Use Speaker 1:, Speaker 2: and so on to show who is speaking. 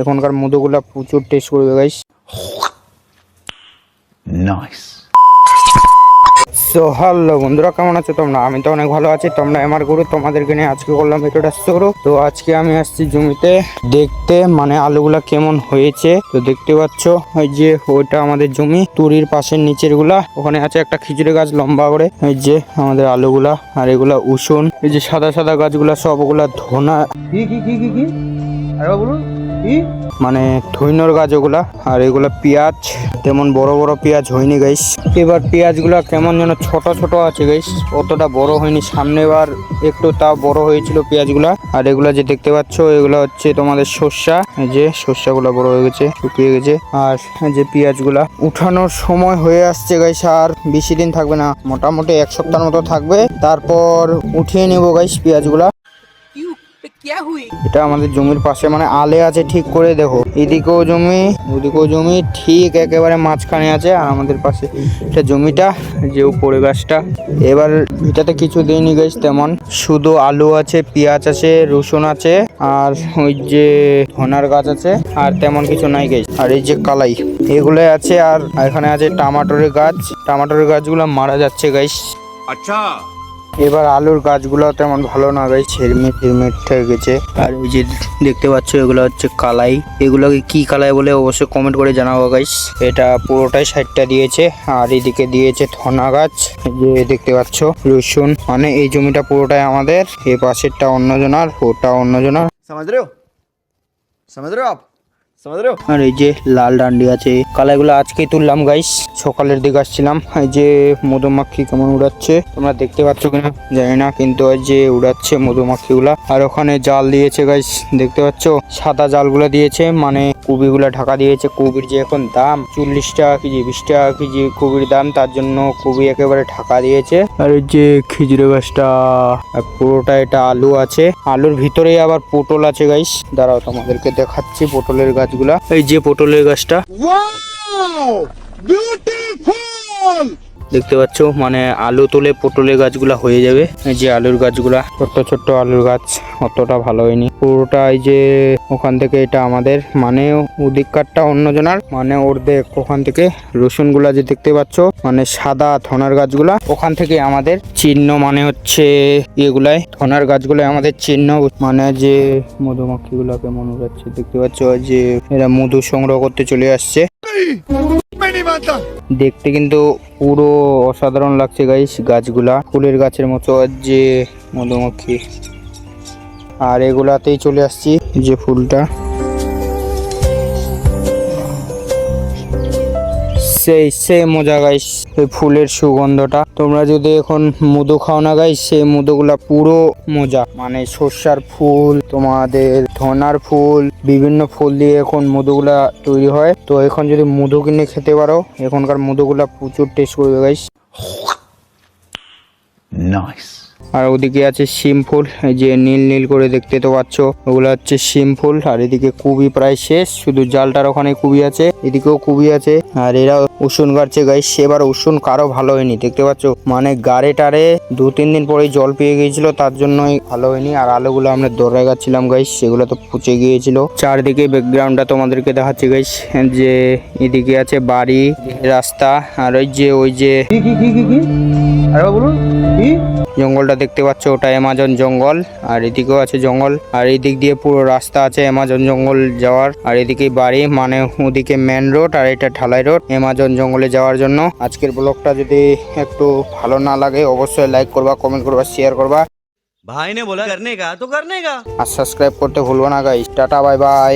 Speaker 1: এখনকার মধুগুলা প্রচুর টেস্ট করবে গাইস। নাইস। সো হ্যালো বন্ধুরা, কেমন আছো তোমরা? আমি তো অনেক ভালো আছি। তোমরা আমার গুরু, তোমাদেরকে নিয়ে আজকে করলাম ভিডিওটা শুরু। তো আজকে আমি আসছি জমিতে দেখতে, মানে আলুগুলা কেমন হয়েছে। তো দেখতে পাচ্ছ ওই যে ওইটা আমাদের জমি, তুরির পাশের নিচের গুলা, ওখানে আছে একটা খিচুড়ি গাছ লম্বা করে। এই যে আমাদের আলুগুলা, আর এগুলা উসুন। এই যে সাদা সাদা গাছগুলা সবগুলা ধনা, কি আরে বলুন কি, মানে ধইনর গাছ ওগুলা। আর এগুলা পেঁয়াজ, তেমন বড় বড় পেঁয়াজ হয়নি গাইস। এবার পেঁয়াজ গুলা কেমন যেন ছোট ছোট আছে গাইস, অতটা বড় হয়নি। সামনেবার একটু তাও বড় হয়েছিল পেঁয়াজ গুলা। আর এগুলা যে দেখতে পাচ্ছ, এগুলা হচ্ছে তোমাদের শসা। এই যে শসা গুলা বড় হয়ে গেছে, শুকিয়ে গেছে। আর যে পেঁয়াজ গুলা উঠানোর সময় হয়ে আসছে গাইস, আর বেশি দিন থাকবে না, মোটামুটি এক সপ্তাহের মতো থাকবে, তারপর উঠিয়ে নেবো গাইস পেঁয়াজ গুলা। এটা আমাদের জমির পাশে, মানে আলে আছে ঠিক করে দেখো, এদিকেও জমি ওদিকেও জমি, ঠিক একেবারে মাঝখানে আছে। আর আমাদের পাশে এটা জমিটা, যে উপরে গাছটা। এবার এটাতে কিছু দিইনি গাইস তেমন, শুধু আলু আছে, পেঁয়াজ আছে, রসুন আছে, আর ওই যে ধনার গাছ আছে, আর তেমন কিছু নাই গাইস। আর এই যে কালাই, এগুলোই আছে। আর এখানে আছে টমেটোর গাছ, টমেটোর গাছগুলো মারা যাচ্ছে গাইস। আচ্ছা, এবার আলুর গাছগুলো তেমন ভালো না গাইস, হেরমেট হয়ে গেছে। আর এই যে দেখতে পাচ্ছ, এগুলো হচ্ছে কালাই। এগুলোকে কি কালাই বলে অবশ্যই কমেন্ট করে জানাবো গাইস। এটা পুরোটাই সাইডটা দিয়েছে, আর এদিকে দিয়েছে ধনা গাছ। যে দেখতে পাচ্ছ রসুন, মানে এই জমিটা পুরোটাই আমাদের, এই পাশেরটা অন্যজনার, ওটা অন্যজনার। সমুদ্র আর এই যে লাল ডান্ডি আছে, কালাইগুলো আজকেই তুললাম গাইস, সকালের দিকে আসছিলাম। এই যে মধুমাখি কেমন উড়াচ্ছে, তোমরা দেখতে পাচ্ছ কিনা জানি না, কিন্তু এই যে উড়াচ্ছে মধুমাখি গুলা। আর ওখানে জাল দিয়েছে গাইস, দেখতে পাচ্ছ সাদা জালগুলা দিয়েছে, মানে কুবিগুলা ঢাকা দিয়েছে। কুবির যে এখন দাম 40 টাকা কেজি, 20 টাকা কেজি কুবির দাম, তার জন্য কুবি একেবারে ঢাকা দিয়েছে। আর এই যে খিজুরি গাছটা, পুরোটা এটা আলু আছে, আলুর ভিতরেই আবার পটল আছে গাইস। দাঁড়াও তোমাদেরকে দেখাচ্ছি পটলের গাছগুলা। এই যে পটলের গাছটা, দেখতে পাচ্ছ, মানে আলু তুলে পটলের গাছগুলা হয়ে যাবে। এই যে আলুর গাছগুলা, ছোট্ট ছোট্ট আলুর গাছ, অতটা ভালো হয়নি পুরোটা। এই যে ওখান থেকে এটা আমাদের, মানে ওদিককারটা অন্যজনার, মানে ওর দেখ ওখান থেকে রসুন গুলা যে দেখতে পাচ্ছ, মানে সাদা ধনার গাছগুলা ওখান থেকে আমাদের চিহ্ন, মানে হচ্ছে এগুলাই ধনার গাছগুলাই আমাদের চিহ্ন। মানে যে মধুমাখি গুলা কেমন উড়াচ্ছে দেখতে পাচ্ছ, যে এরা মধু সংগ্রহ করতে চলে আসছে। দেখতে কিন্তু পুরো অসাধারণ লাগছে গাইস, গাছগুলা ফুলের গাছের মতো। যে মধুমাখি, আর এগুলাতেই চলে আসছি, যে ফুলটা সেই মজা গাইস, এই ফুলের সুগন্ধটা। তোমরা যদি এখন মধু খাও না গাইস, সেই মধুগুলা পুরো মজা। মানে সর্ষার ফুল, তোমাদের ধনার ফুল, বিভিন্ন ফুল দিয়ে এখন মধুগুলা তৈরি হয়। তো এখন যদি মধু কিনে খেতে পারো, এখনকার মধুগুলা প্রচুর টেস্ট করবে গাইস। নাইস। আর ওদিকে আছে শিম ফুল, এই যে নীল নীল করে দেখতে তো পাচ্ছ, ওগুলো হচ্ছে শিম ফুল। আর এদিকে কুবি প্রায় শেষ, শুধু জালটার ওখানে কুবি আছে, এদিকেও কুবি আছে। আর এরা উসুন গাড়ছে গাইস, এবার উসুন কারো ভালো হয়নি, দেখতে পাচ্ছ, মানে গাড়ে টারে 2-3 দিন পরেই জল পেয়ে গিয়েছিল, তার জন্যই ভালো হয়নি। আর আলুগুলো আমরা দৌড়ায় গাচ্ছিলাম গাইস, সেগুলো তো পচে গিয়েছিল। চারদিকে ব্যাকগ্রাউন্ডটা তোমাদেরকে দেখাচ্ছি গাইস, যে এদিকে আছে বাড়ি, রাস্তা, আর ওই যে আরে বলুন কি জঙ্গলটা দেখতে পাচ্ছ, ওটা অ্যামাজন জঙ্গল। আর এদিকেও আছে জঙ্গল, আর এই দিক দিয়ে পুরো রাস্তা আছে অ্যামাজন জঙ্গল যাওয়ার। আর এদিকে বাড়ি, মানে ওদিকে মেন রোড, আর এটা ঢালাই রোড অ্যামাজন জঙ্গলে যাওয়ার জন্য। আজকের ব্লগটা যদি একটু ভালো না লাগে, অবশ্যই লাইক করবা, কমেন্ট করবা, শেয়ার করবা। ভাই নে বলা করনে কা তো করনে কা, আর সাবস্ক্রাইব করতে ভুলবো না গাইস। Tata, bye bye.